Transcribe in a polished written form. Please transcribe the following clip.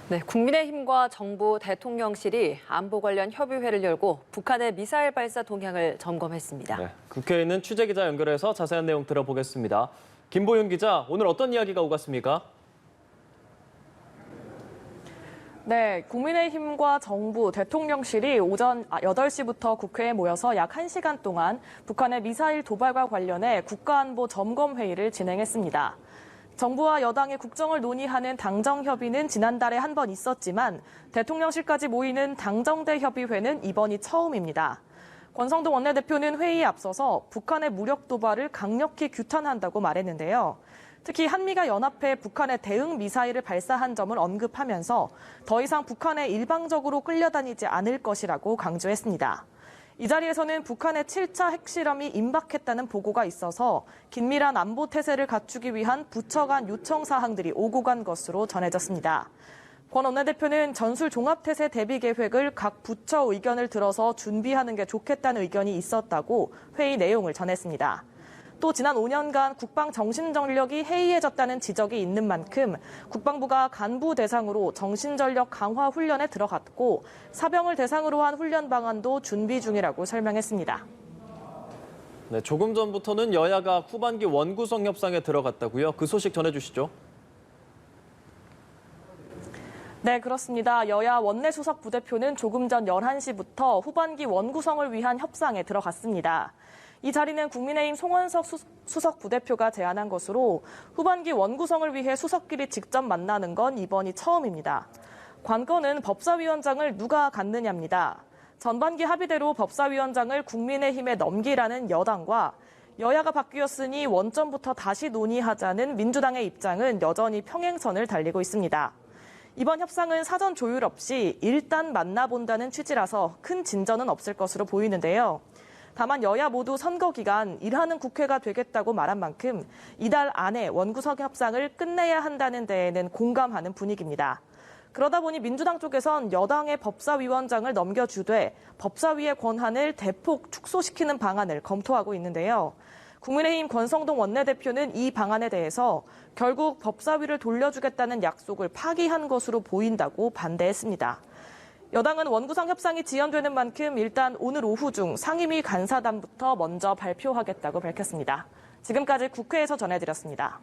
네, 국민의힘과 정부 대통령실이 안보 관련 협의회를 열고 북한의 미사일 발사 동향을 점검했습니다. 네, 국회에는 취재기자 연결해서 자세한 내용 들어보겠습니다. 김보윤 기자, 오늘 어떤 이야기가 오갔습니까? 네, 국민의힘과 정부, 대통령실이 오전 8시부터 국회에 모여서 약 1시간 동안 북한의 미사일 도발과 관련해 국가안보 점검회의를 진행했습니다. 정부와 여당의 국정을 논의하는 당정협의는 지난달에 한 번 있었지만 대통령실까지 모이는 당정대 협의회는 이번이 처음입니다. 권성동 원내대표는 회의에 앞서서 북한의 무력 도발을 강력히 규탄한다고 말했는데요. 특히 한미가 연합해 북한의 대응 미사일을 발사한 점을 언급하면서 더 이상 북한에 일방적으로 끌려다니지 않을 것이라고 강조했습니다. 이 자리에서는 북한의 7차 핵실험이 임박했다는 보고가 있어서 긴밀한 안보 태세를 갖추기 위한 부처 간 요청 사항들이 오고 간 것으로 전해졌습니다. 권 원내대표는 전술 종합태세 대비 계획을 각 부처 의견을 들어서 준비하는 게 좋겠다는 의견이 있었다고 회의 내용을 전했습니다. 또 지난 5년간 국방 정신전력이 해이해졌다는 지적이 있는 만큼 국방부가 간부 대상으로 정신전력 강화 훈련에 들어갔고 사병을 대상으로 한 훈련 방안도 준비 중이라고 설명했습니다. 네, 조금 전부터는 여야가 후반기 원구성 협상에 들어갔다고요? 그 소식 전해주시죠. 네, 그렇습니다. 여야 원내수석 부대표는 조금 전 11시부터 후반기 원구성을 위한 협상에 들어갔습니다. 이 자리는 국민의힘 송원석 수석 부대표가 제안한 것으로 후반기 원구성을 위해 수석끼리 직접 만나는 건 이번이 처음입니다. 관건은 법사위원장을 누가 갖느냐입니다. 전반기 합의대로 법사위원장을 국민의힘에 넘기라는 여당과 여야가 바뀌었으니 원점부터 다시 논의하자는 민주당의 입장은 여전히 평행선을 달리고 있습니다. 이번 협상은 사전 조율 없이 일단 만나본다는 취지라서 큰 진전은 없을 것으로 보이는데요. 다만 여야 모두 선거 기간 일하는 국회가 되겠다고 말한 만큼 이달 안에 원구성 협상을 끝내야 한다는 데에는 공감하는 분위기입니다. 그러다 보니 민주당 쪽에선 여당의 법사위원장을 넘겨주되 법사위의 권한을 대폭 축소시키는 방안을 검토하고 있는데요. 국민의힘 권성동 원내대표는 이 방안에 대해서 결국 법사위를 돌려주겠다는 약속을 파기한 것으로 보인다고 반대했습니다. 여당은 원구성 협상이 지연되는 만큼 일단 오늘 오후 중 상임위 간사단부터 먼저 발표하겠다고 밝혔습니다. 지금까지 국회에서 전해드렸습니다.